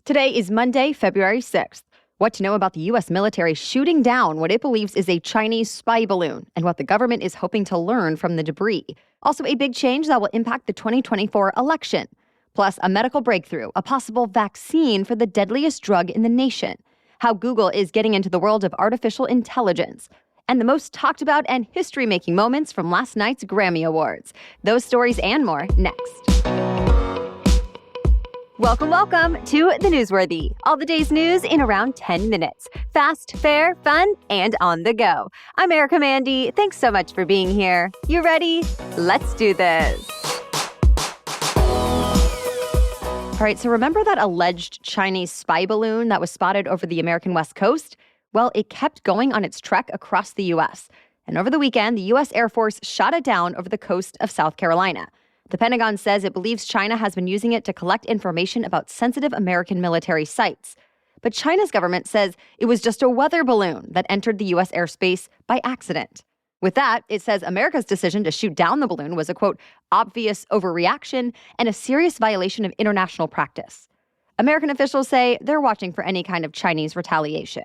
Today is Monday, February 6th. What to know about the U.S. military shooting down what it believes is a Chinese spy balloon and what the government is hoping to learn from the debris. Also, a big change that will impact the 2024 election. Plus, a medical breakthrough, a possible vaccine for the deadliest drug in the nation. How Google is getting into the world of artificial intelligence. And the most talked about and history-making moments from last night's Grammy Awards. Those stories and more next. Welcome to The Newsworthy. All the day's news in around 10 minutes. Fast, fair, fun, and on the go. I'm Erica Mandy. Thanks so much for being here. You ready? Let's do this. All right, so remember that alleged Chinese spy balloon that was spotted over the American West Coast? Well, it kept going on its trek across the U.S. And over the weekend, the U.S. Air Force shot it down over the coast of South Carolina. The Pentagon says it believes China has been using it to collect information about sensitive American military sites. But China's government says it was just a weather balloon that entered the U.S. airspace by accident. With that, it says America's decision to shoot down the balloon was a, quote, obvious overreaction and a serious violation of international practice. American officials say they're watching for any kind of Chinese retaliation.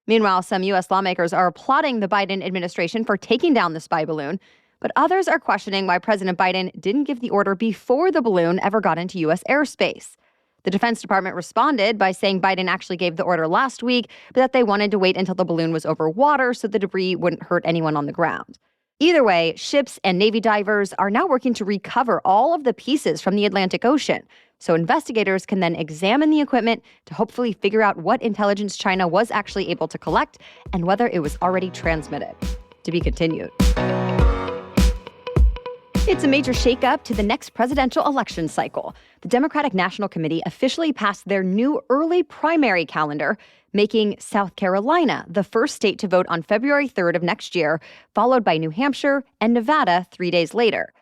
Meanwhile, some U.S. lawmakers are applauding the Biden administration for taking down the spy balloon, but others are questioning why President Biden didn't give the order before the balloon ever got into U.S. airspace. The Defense Department responded by saying Biden actually gave the order last week, but that they wanted to wait until the balloon was over water so the debris wouldn't hurt anyone on the ground. Either way, ships and Navy divers are now working to recover all of the pieces from the Atlantic Ocean, so investigators can then examine the equipment to hopefully figure out what intelligence China was actually able to collect and whether it was already transmitted. To be continued. It's a major shakeup to the next presidential election cycle. The Democratic National Committee officially passed their new early primary calendar, making South Carolina the first state to vote on February 3rd of next year, followed by New Hampshire and Nevada 3 days later.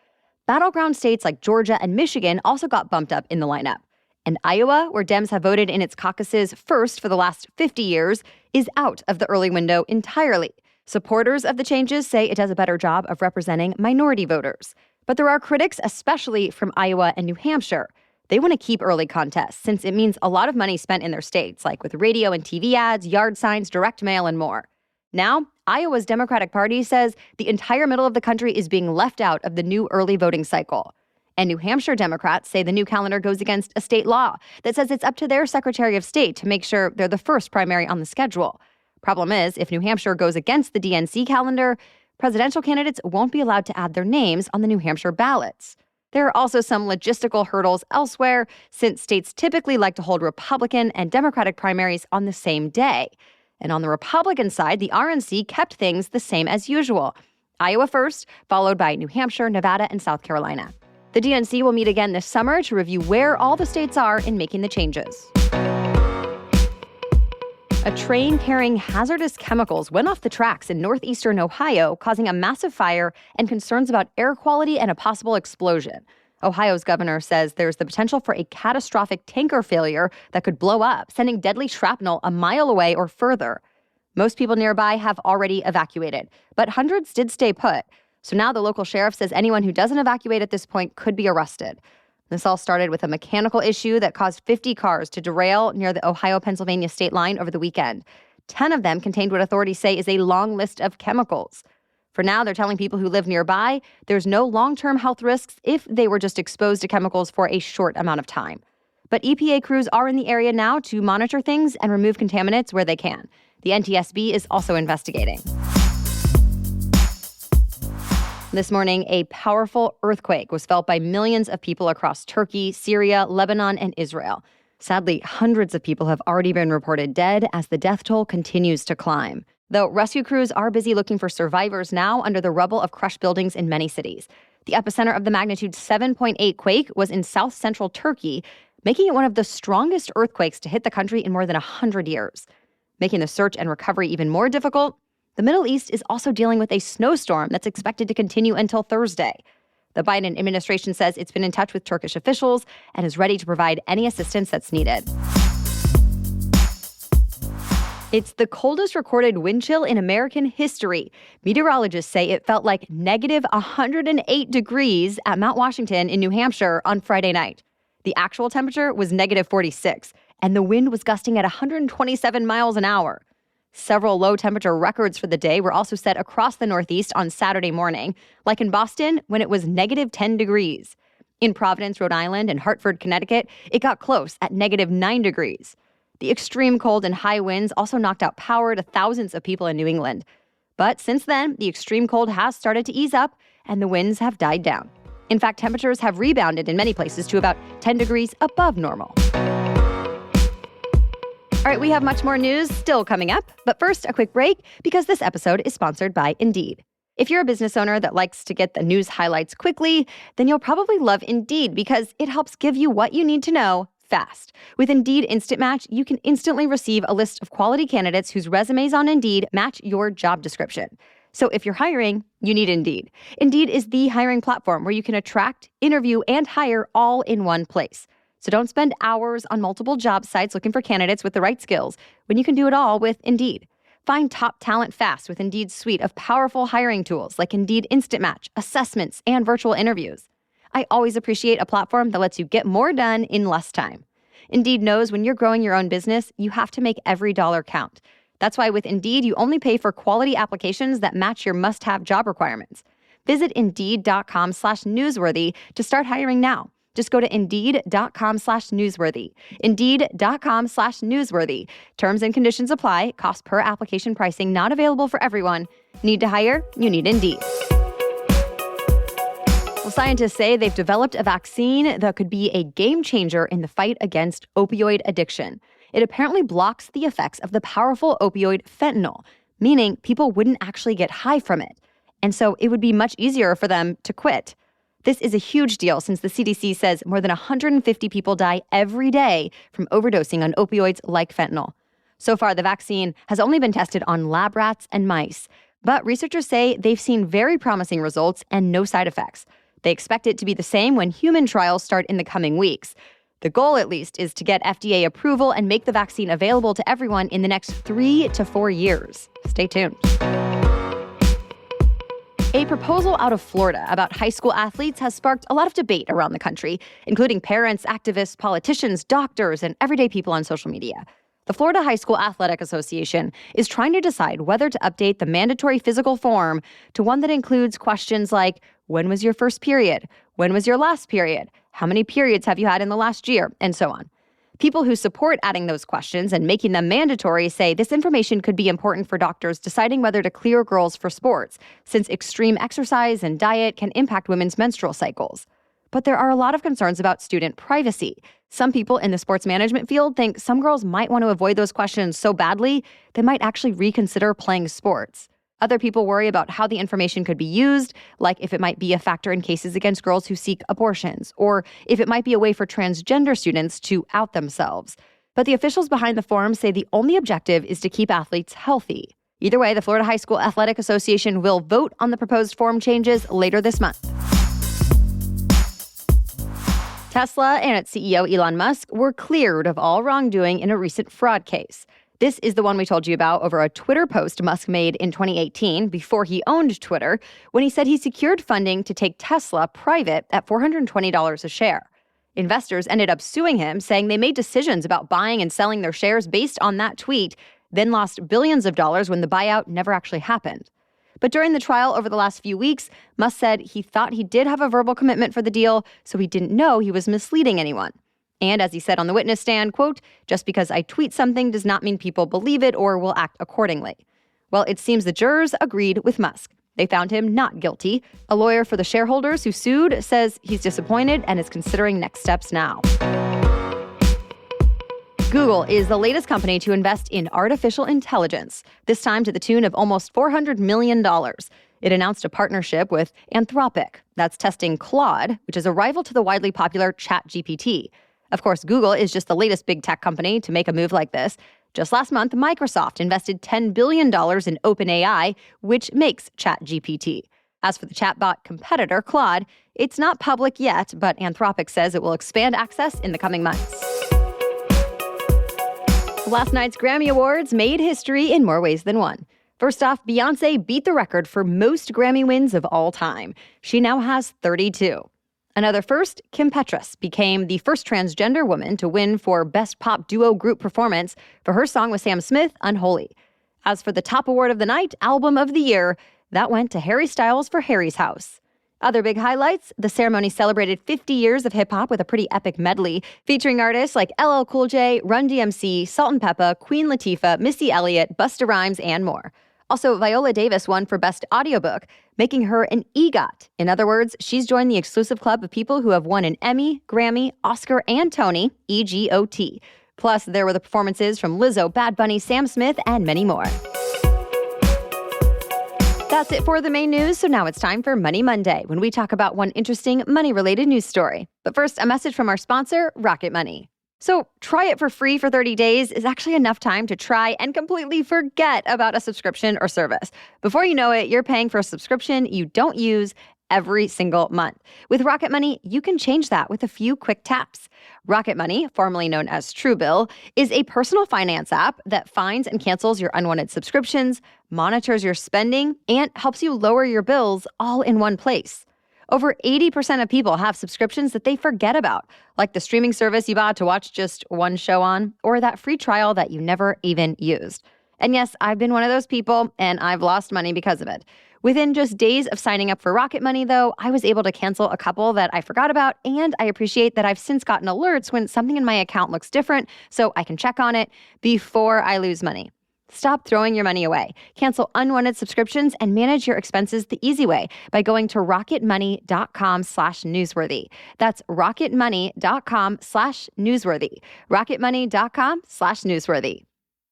Battleground states like Georgia and Michigan also got bumped up in the lineup. And Iowa, where Dems have voted in its caucuses first for the last 50 years, is out of the early window entirely. Supporters of the changes say it does a better job of representing minority voters. But there are critics, especially from Iowa and New Hampshire. They want to keep early contests since it means a lot of money spent in their states, like with radio and TV ads, yard signs, direct mail, and more. Now, Iowa's Democratic Party says the entire middle of the country is being left out of the new early voting cycle. And New Hampshire Democrats say the new calendar goes against a state law that says it's up to their Secretary of State to make sure they're the first primary on the schedule. Problem is, if New Hampshire goes against the DNC calendar, presidential candidates won't be allowed to add their names on the New Hampshire ballots. There are also some logistical hurdles elsewhere, since states typically like to hold Republican and Democratic primaries on the same day. And on the Republican side, the RNC kept things the same as usual. Iowa first, followed by New Hampshire, Nevada, and South Carolina. The DNC will meet again this summer to review where all the states are in making the changes. A train carrying hazardous chemicals went off the tracks in northeastern Ohio, causing a massive fire and concerns about air quality and a possible explosion. Ohio's governor says there's the potential for a catastrophic tanker failure that could blow up, sending deadly shrapnel a mile away or further. Most people nearby have already evacuated, but hundreds did stay put. So now the local sheriff says anyone who doesn't evacuate at this point could be arrested. This all started with a mechanical issue that caused 50 cars to derail near the Ohio-Pennsylvania state line over the weekend. 10 of them contained what authorities say is a long list of chemicals. For now, they're telling people who live nearby there's no long-term health risks if they were just exposed to chemicals for a short amount of time. But EPA crews are in the area now to monitor things and remove contaminants where they can. The NTSB is also investigating. This morning, a powerful earthquake was felt by millions of people across Turkey, Syria, Lebanon, and Israel. Sadly, hundreds of people have already been reported dead as the death toll continues to climb. Though rescue crews are busy looking for survivors now under the rubble of crushed buildings in many cities. The epicenter of the magnitude 7.8 quake was in south-central Turkey, making it one of the strongest earthquakes to hit the country in more than 100 years. Making the search and recovery even more difficult, the Middle East is also dealing with a snowstorm that's expected to continue until Thursday. The Biden administration says it's been in touch with Turkish officials and is ready to provide any assistance that's needed. It's the coldest recorded wind chill in American history. Meteorologists say it felt like negative 108 degrees at Mount Washington in New Hampshire on Friday night. The actual temperature was negative 46, and the wind was gusting at 127 miles an hour. Several low-temperature records for the day were also set across the Northeast on Saturday morning, like in Boston when it was negative 10 degrees. In Providence, Rhode Island, and Hartford, Connecticut, it got close at negative 9 degrees. The extreme cold and high winds also knocked out power to thousands of people in New England. But since then, the extreme cold has started to ease up, and the winds have died down. In fact, temperatures have rebounded in many places to about 10 degrees above normal. All right, we have much more news still coming up, but first, a quick break because this episode is sponsored by Indeed. If you're a business owner that likes to get the news highlights quickly, then you'll probably love Indeed because it helps give you what you need to know fast. With Indeed Instant Match, you can instantly receive a list of quality candidates whose resumes on Indeed match your job description. So if you're hiring, you need Indeed. Indeed is the hiring platform where you can attract, interview, and hire all in one place. So don't spend hours on multiple job sites looking for candidates with the right skills when you can do it all with Indeed. Find top talent fast with Indeed's suite of powerful hiring tools like Indeed Instant Match, assessments, and virtual interviews. I always appreciate a platform that lets you get more done in less time. Indeed knows when you're growing your own business, you have to make every dollar count. That's why with Indeed, you only pay for quality applications that match your must-have job requirements. Visit Indeed.com/newsworthy to start hiring now. Just go to Indeed.com/newsworthy. Indeed.com/newsworthy. Terms and conditions apply. Cost per application pricing not available for everyone. Need to hire? You need Indeed. Well, scientists say they've developed a vaccine that could be a game changer in the fight against opioid addiction. It apparently blocks the effects of the powerful opioid fentanyl, meaning people wouldn't actually get high from it. And so it would be much easier for them to quit. This is a huge deal since the CDC says more than 150 people die every day from overdosing on opioids like fentanyl. So far, the vaccine has only been tested on lab rats and mice, but researchers say they've seen very promising results and no side effects. They expect it to be the same when human trials start in the coming weeks. The goal, at least, is to get FDA approval and make the vaccine available to everyone in the next 3 to 4 years. Stay tuned. A proposal out of Florida about high school athletes has sparked a lot of debate around the country, including parents, activists, politicians, doctors, and everyday people on social media. The Florida High School Athletic Association is trying to decide whether to update the mandatory physical form to one that includes questions like, when was your first period? When was your last period? How many periods have you had in the last year? And so on. People who support adding those questions and making them mandatory say this information could be important for doctors deciding whether to clear girls for sports, since extreme exercise and diet can impact women's menstrual cycles. But there are a lot of concerns about student privacy. Some people in the sports management field think some girls might want to avoid those questions so badly they might actually reconsider playing sports. Other people worry about how the information could be used, like if it might be a factor in cases against girls who seek abortions, or if it might be a way for transgender students to out themselves. But the officials behind the form say the only objective is to keep athletes healthy. Either way, the Florida High School Athletic Association will vote on the proposed form changes later this month. Tesla and its CEO Elon Musk were cleared of all wrongdoing in a recent fraud case. This is the one we told you about over a Twitter post Musk made in 2018 before he owned Twitter, when he said he secured funding to take Tesla private at $420 a share. Investors ended up suing him, saying they made decisions about buying and selling their shares based on that tweet, then lost billions of dollars when the buyout never actually happened. But during the trial over the last few weeks, Musk said he thought he did have a verbal commitment for the deal, so he didn't know he was misleading anyone. And as he said on the witness stand, quote, just because I tweet something does not mean people believe it or will act accordingly. Well, it seems the jurors agreed with Musk. They found him not guilty. A lawyer for the shareholders who sued says he's disappointed and is considering next steps now. Google is the latest company to invest in artificial intelligence, this time to the tune of almost $400 million. It announced a partnership with Anthropic, that's testing Claude, which is a rival to the widely popular ChatGPT. Of course, Google is just the latest big tech company to make a move like this. Just last month, Microsoft invested $10 billion in OpenAI, which makes ChatGPT. As for the chatbot competitor, Claude, it's not public yet, but Anthropic says it will expand access in the coming months. Last night's Grammy Awards made history in more ways than one. First off, Beyoncé beat the record for most Grammy wins of all time. She now has 32. Another first, Kim Petras became the first transgender woman to win for Best Pop Duo Group Performance for her song with Sam Smith, Unholy. As for the top award of the night, Album of the Year, that went to Harry Styles for Harry's House. Other big highlights, the ceremony celebrated 50 years of hip-hop with a pretty epic medley, featuring artists like LL Cool J, Run DMC, Salt-N-Pepa, Queen Latifah, Missy Elliott, Busta Rhymes, and more. Also, Viola Davis won for Best Audiobook, making her an EGOT. In other words, she's joined the exclusive club of people who have won an Emmy, Grammy, Oscar, and Tony, EGOT. Plus, there were the performances from Lizzo, Bad Bunny, Sam Smith, and many more. That's it for the main news, so now it's time for Money Monday, when we talk about one interesting money-related news story. But first, a message from our sponsor, Rocket Money. So, try it for free for 30 days is actually enough time to try and completely forget about a subscription or service. Before you know it, you're paying for a subscription you don't use every single month. With Rocket Money, you can change that with a few quick taps. Rocket Money, formerly known as Truebill, is a personal finance app that finds and cancels your unwanted subscriptions, monitors your spending, and helps you lower your bills all in one place. Over 80% of people have subscriptions that they forget about, like the streaming service you bought to watch just one show on, or that free trial that you never even used. And yes, I've been one of those people, and I've lost money because of it. Within just days of signing up for Rocket Money, though, I was able to cancel a couple that I forgot about, and I appreciate that I've since gotten alerts when something in my account looks different, so I can check on it before I lose money. Stop throwing your money away. Cancel unwanted subscriptions and manage your expenses the easy way by going to rocketmoney.com/newsworthy. That's rocketmoney.com/newsworthy. rocketmoney.com/newsworthy.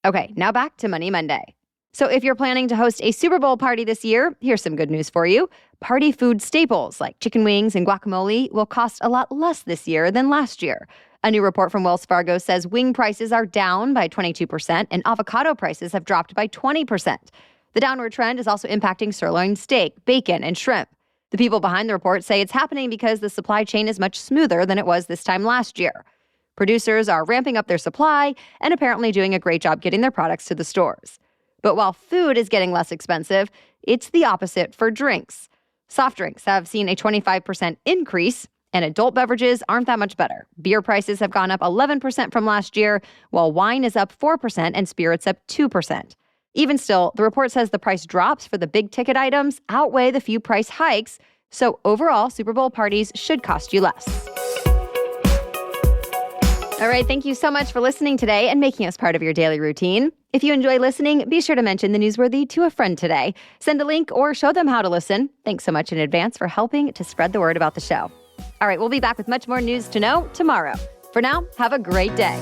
Okay, now back to Money Monday. So if you're planning to host a Super Bowl party this year, here's some good news for you. Party food staples like chicken wings and guacamole will cost a lot less this year than last year. A new report from Wells Fargo says wing prices are down by 22% and avocado prices have dropped by 20%. The downward trend is also impacting sirloin steak, bacon, and shrimp. The people behind the report say it's happening because the supply chain is much smoother than it was this time last year. Producers are ramping up their supply and apparently doing a great job getting their products to the stores. But while food is getting less expensive, it's the opposite for drinks. Soft drinks have seen a 25% increase, and adult beverages aren't that much better. Beer prices have gone up 11% from last year, while wine is up 4% and spirits up 2%. Even still, the report says the price drops for the big ticket items outweigh the few price hikes, so overall, Super Bowl parties should cost you less. All right, thank you so much for listening today and making us part of your daily routine. If you enjoy listening, be sure to mention the Newsworthy to a friend today. Send a link or show them how to listen. Thanks so much in advance for helping to spread the word about the show. All right, we'll be back with much more news to know tomorrow. For now, have a great day.